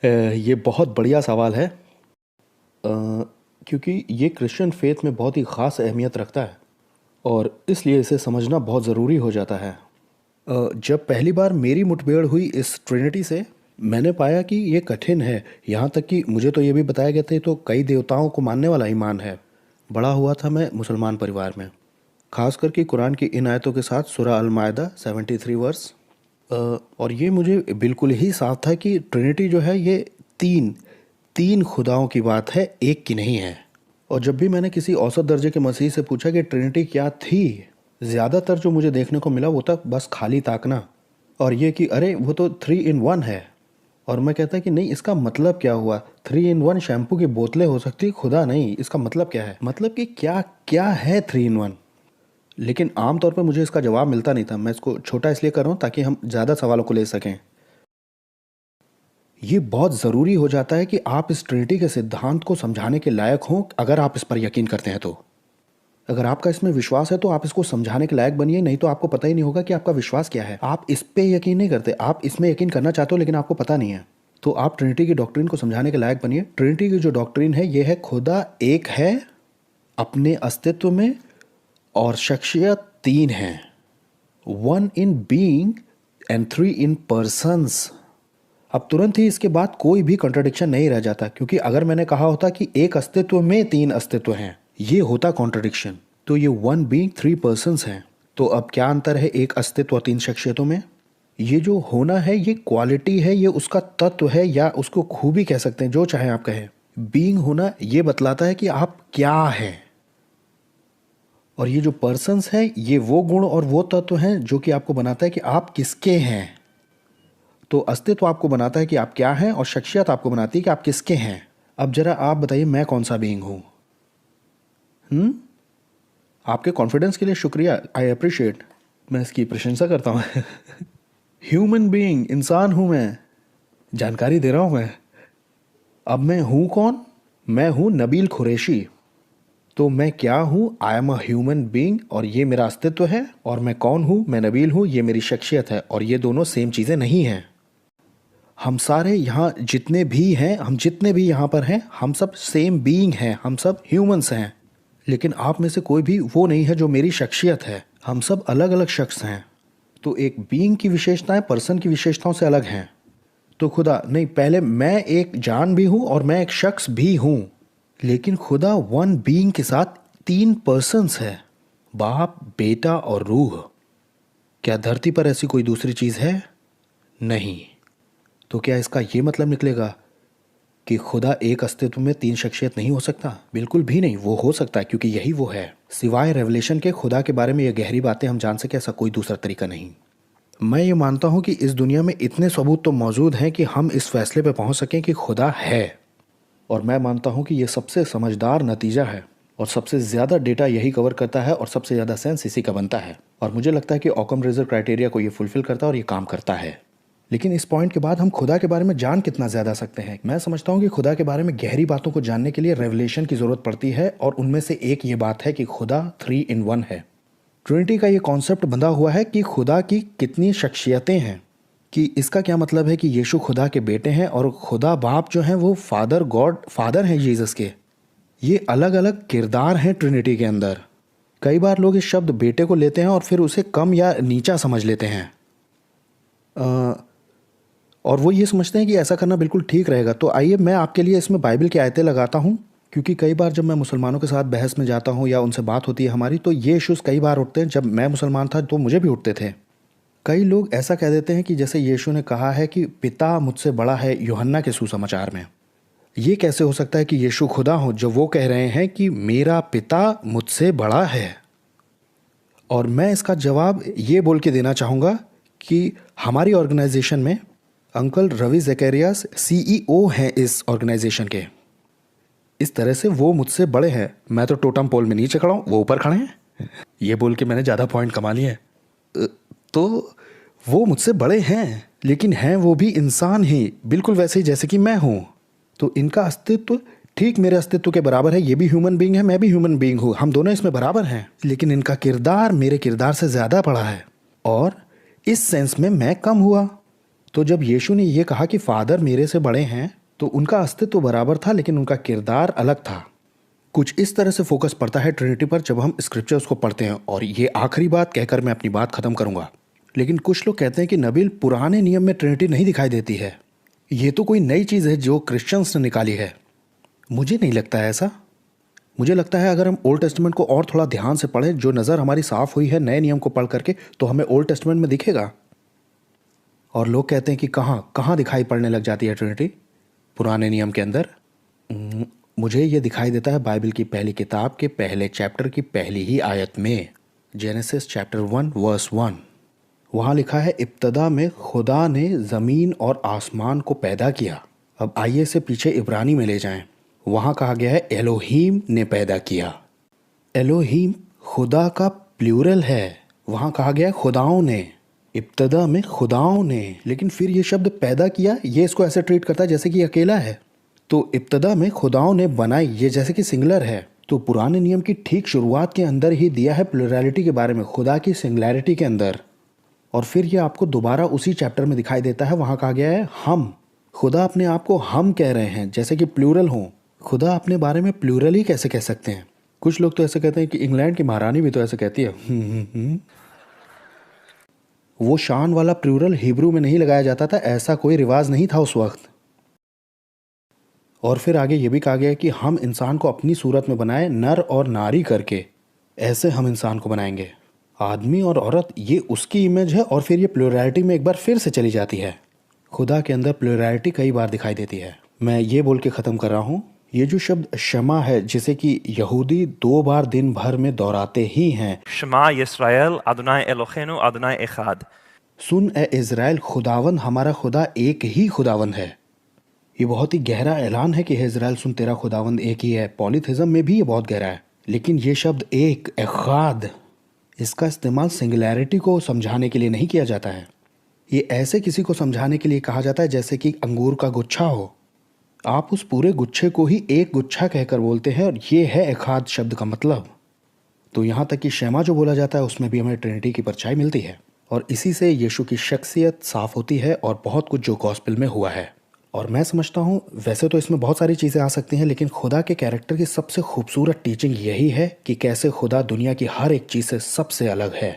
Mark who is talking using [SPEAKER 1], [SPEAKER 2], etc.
[SPEAKER 1] ये बहुत बढ़िया सवाल है। क्योंकि ये क्रिश्चियन फेथ में बहुत ही ख़ास अहमियत रखता है और इसलिए इसे समझना बहुत ज़रूरी हो जाता है। जब पहली बार मेरी मुठभेड़ हुई इस ट्रिनिटी से, मैंने पाया कि ये कठिन है। यहाँ तक कि मुझे तो ये भी बताया गया था तो कई देवताओं को मानने वाला ईमान है। बड़ा हुआ था मैं मुसलमान परिवार में, खास करके कुरान की इन आयतों के साथ, सूरह अल मायदा 73 वर्स। और ये मुझे बिल्कुल ही साफ था कि ट्रिनिटी जो है ये तीन तीन खुदाओं की बात है, एक की नहीं है। और जब भी मैंने किसी औसत दर्जे के मसीह से पूछा कि ट्रिनिटी क्या थी, ज़्यादातर जो मुझे देखने को मिला वो था बस खाली ताकना और ये कि अरे वो तो 3 in 1 है। और मैं कहता कि नहीं, इसका मतलब क्या हुआ? 3 in 1 शैम्पू की बोतलें हो सकती, खुदा नहीं। इसका मतलब क्या है? मतलब कि क्या क्या है 3 in 1? लेकिन आमतौर पर मुझे इसका जवाब मिलता नहीं था। मैं इसको छोटा इसलिए कर रहा हूँ ताकि हम ज़्यादा सवालों को ले सकें। ये बहुत ज़रूरी हो जाता है कि आप इस ट्रिनिटी के सिद्धांत को समझाने के लायक हों, अगर आप इस पर यकीन करते हैं तो। अगर आपका इसमें विश्वास है तो आप इसको समझाने के लायक बनिए, नहीं तो आपको पता ही नहीं होगा कि आपका विश्वास क्या है। आप इस पे यकीन नहीं करते, आप इसमें यकीन करना चाहते हो लेकिन आपको पता नहीं है। तो आप ट्रिनिटी की डॉक्ट्रिन को समझाने के लायक बनिए। ट्रिनिटी की जो डॉक्ट्रिन है ये है, खुदा एक है अपने अस्तित्व में और शख्सियत तीन हैं, 1 in being and 3 in persons। अब तुरंत ही इसके बाद कोई भी कॉन्ट्रडिक्शन नहीं रह जाता, क्योंकि अगर मैंने कहा होता कि एक अस्तित्व में 3 अस्तित्व हैं, ये होता कॉन्ट्रडिक्शन। तो ये 1 being 3 persons हैं। तो अब क्या अंतर है एक अस्तित्व और 3 शख्सियतों में? ये जो होना है ये क्वालिटी है, ये उसका तत्व है, या उसको खूबी कह सकते हैं, जो चाहे आप कहें। बीइंग होना ये बतलाता है कि आप क्या हैं। और ये जो पर्सन्स है ये वो गुण और वो तत्व हैं जो कि आपको बनाता है कि आप किसके हैं। तो अस्तित्व आपको बनाता है कि आप क्या हैं और शख्सियत आपको बनाती है कि आप किसके हैं। अब जरा आप बताइए मैं कौन सा बीइंग हूँ? आपके कॉन्फिडेंस के लिए शुक्रिया, आई अप्रिशिएट, मैं इसकी प्रशंसा करता हूँ। ह्यूमन बीइंग, इंसान हूँ मैं, जानकारी दे रहा हूँ मैं। अब मैं हूँ कौन? मैं हूँ नबील कुरैशी। तो मैं क्या हूँ? I am a human being, और ये मेरा अस्तित्व है। और मैं कौन हूँ? मैं नबील हूँ, ये मेरी शख्सियत है। और ये दोनों सेम चीज़ें नहीं हैं। हम सारे यहाँ जितने भी हैं, हम जितने भी यहाँ पर हैं, हम सब सेम बीइंग हैं, हम सब ह्यूमंस हैं। लेकिन आप में से कोई भी वो नहीं है जो मेरी शख्सियत है। हम सब अलग अलग शख्स हैं। तो एक बीइंग की विशेषताएं पर्सन की विशेषताओं से अलग हैं। तो खुदा नहीं, पहले मैं एक जान भी हूँ और मैं एक शख्स भी हूँ। लेकिन खुदा 1 बीइंग के साथ 3 पर्सन्स है, बाप, बेटा और रूह। क्या धरती पर ऐसी कोई दूसरी चीज़ है? नहीं। तो क्या इसका ये मतलब निकलेगा कि खुदा एक अस्तित्व में 3 शख्सियत नहीं हो सकता? बिल्कुल भी नहीं, वो हो सकता है, क्योंकि यही वो है। सिवाय रेवलेशन के खुदा के बारे में ये गहरी बातें हम जान सके, ऐसा कोई दूसरा तरीका नहीं। मैं ये मानता हूँ कि इस दुनिया में इतने सबूत तो मौजूद हैं कि हम इस फैसले पर पहुँच सकें कि खुदा है। और मैं मानता हूँ कि ये सबसे समझदार नतीजा है और सबसे ज़्यादा डेटा यही कवर करता है और सबसे ज़्यादा सेंस इसी का बनता है। और मुझे लगता है कि ऑकम रेजर क्राइटेरिया को ये फुलफिल करता है और ये काम करता है। लेकिन इस पॉइंट के बाद हम खुदा के बारे में जान कितना ज़्यादा सकते हैं? मैं समझता हूँ कि खुदा के बारे में गहरी बातों को जानने के लिए रेवलेशन की ज़रूरत पड़ती है, और उनमें से एक ये बात है कि खुदा 3 in 1 है। ट्रिनिटी का ये कॉन्सेप्ट बंधा हुआ है कि खुदा की कितनी शख्सियतें हैं। कि इसका क्या मतलब है कि यीशु खुदा के बेटे हैं और खुदा बाप जो हैं वो फादर गॉड फादर हैं जीसस के। ये अलग अलग किरदार हैं ट्रिनिटी के अंदर। कई बार लोग इस शब्द बेटे को लेते हैं और फिर उसे कम या नीचा समझ लेते हैं, और वो ये समझते हैं कि ऐसा करना बिल्कुल ठीक रहेगा। तो आइए मैं आपके लिए इसमें बाइबल की आयतें लगाता हूँ, क्योंकि कई बार जब मैं मुसलमानों के साथ बहस में जाता हूँ या उनसे बात होती है हमारी, तो ये इश्यूज़ कई बार उठते हैं। जब मैं मुसलमान था तो मुझे भी उठते थे। कई लोग ऐसा कह देते हैं कि जैसे यीशु ने कहा है कि पिता मुझसे बड़ा है यूहन्ना के सुसमाचार में। ये कैसे हो सकता है कि यीशु खुदा हो जब वो कह रहे हैं कि मेरा पिता मुझसे बड़ा है? और मैं इसका जवाब ये बोल के देना चाहूँगा कि हमारी ऑर्गेनाइजेशन में अंकल रवि ज़करियास CEO हैं इस ऑर्गेनाइजेशन के। इस तरह से वो मुझसे बड़े हैं। मैं तो टोटम पोल में नीचे खड़ा हूँ, वो ऊपर खड़े हैं। ये बोल के मैंने ज़्यादा पॉइंट कमा लिए। तो वो मुझसे बड़े हैं, लेकिन हैं वो भी इंसान ही, बिल्कुल वैसे ही जैसे कि मैं हूँ। तो इनका अस्तित्व ठीक मेरे अस्तित्व के बराबर है। ये भी ह्यूमन बीइंग है, मैं भी ह्यूमन बीइंग हूँ, हम दोनों इसमें बराबर हैं। लेकिन इनका किरदार मेरे किरदार से ज़्यादा बड़ा है, और इस सेंस में मैं कम हुआ। तो जब यीशु ने ये कहा कि फादर मेरे से बड़े हैं, तो उनका अस्तित्व बराबर था लेकिन उनका किरदार अलग था। कुछ इस तरह से फोकस पड़ता है ट्रिनिटी पर जब हम स्क्रिप्चर्स को पढ़ते हैं। और ये आखिरी बात कहकर मैं अपनी बात खत्म करूंगा। लेकिन कुछ लोग कहते हैं कि नबील, पुराने नियम में ट्रिनिटी नहीं दिखाई देती है, ये तो कोई नई चीज़ है जो क्रिश्चियंस ने निकाली है। मुझे नहीं लगता है ऐसा। मुझे लगता है अगर हम ओल्ड टेस्टामेंट को और थोड़ा ध्यान से पढ़ें, जो नज़र हमारी साफ हुई है नए नियम को पढ़ करके, तो हमें ओल्ड टेस्टामेंट में दिखेगा। और लोग कहते हैं कि कहाँ कहाँ दिखाई पड़ने लग जाती है ट्रिनिटी पुराने नियम के अंदर। मुझे ये दिखाई देता है बाइबल की पहली किताब के पहले चैप्टर की पहली ही आयत में, जेनेसिस चैप्टर 1 वर्स 1। वहाँ लिखा है, इब्तदा में खुदा ने ज़मीन और आसमान को पैदा किया। अब आइए इसे पीछे इब्रानी में ले जाएं। वहाँ कहा गया है एलोहीम ने पैदा किया। एलोहीम खुदा का प्लूरल है। वहाँ कहा गया है खुदाओं ने, इब्तदा में खुदाओं ने। लेकिन फिर ये शब्द पैदा किया, ये इसको ऐसे ट्रीट करता है जैसे कि अकेला है। तो इब्तदा में खुदाओं ने बनाई, ये जैसे कि सिंगुलर है। तो पुराने नियम की ठीक शुरुआत के अंदर ही दिया है प्लुरैलिटी के बारे में, खुदा की सिंगुलैरिटी के अंदर। और फिर ये आपको दोबारा उसी चैप्टर में दिखाई देता है। वहाँ कहा गया है हम, खुदा अपने आप को हम कह रहे हैं जैसे कि प्लूरल हो। खुदा अपने बारे में प्लूरल ही कैसे कह सकते हैं? कुछ लोग तो ऐसे कहते हैं कि इंग्लैंड की महारानी भी तो ऐसे कहती है। वो शान वाला प्लूरल हिब्रू में नहीं लगाया जाता था, ऐसा कोई रिवाज नहीं था उस वक्त। और फिर आगे ये भी कहा गया कि हम इंसान को अपनी सूरत में बनाए, नर और नारी करके, ऐसे हम इंसान को बनाएंगे। आदमी और औरत ये उसकी इमेज है। और फिर ये प्लुरैलिटी में एक बार फिर से चली जाती है। खुदा के अंदर प्लुरैलिटी कई बार दिखाई देती है। मैं ये बोल के ख़त्म कर रहा हूँ, ये जो शब्द शमा है, जिसे कि यहूदी 2 बार दिन भर में दोहराते ही हैं,
[SPEAKER 2] शमा यिस्राएल अदोनाई एलोहेनु अदोनाई एखाद।
[SPEAKER 1] सुन ए इज़राइल, खुदावन हमारा खुदा एक ही खुदावन है। ये बहुत ही गहरा ऐलान है कि हे इज़राइल सुन, तेरा खुदावन एक ही है। पॉलीथिज्म में भी ये बहुत गहरा है। लेकिन ये शब्द एक, एखाद, इसका इस्तेमाल सिंगुलैरिटी को समझाने के लिए नहीं किया जाता है। ये ऐसे किसी को समझाने के लिए कहा जाता है जैसे कि अंगूर का गुच्छा हो। आप उस पूरे गुच्छे को ही एक गुच्छा कहकर बोलते हैं, और ये है एखाद शब्द का मतलब। तो यहाँ तक कि शमा जो बोला जाता है उसमें भी हमें ट्रिनिटी की परछाई मिलती है। और इसी से यीशु की शख्सियत साफ होती है और बहुत कुछ जो गॉस्पेल में हुआ है। और मैं समझता हूँ, वैसे तो इसमें बहुत सारी चीज़ें आ सकती हैं, लेकिन खुदा के कैरेक्टर की सबसे खूबसूरत टीचिंग यही है कि कैसे खुदा दुनिया की हर एक चीज़ से सबसे अलग है।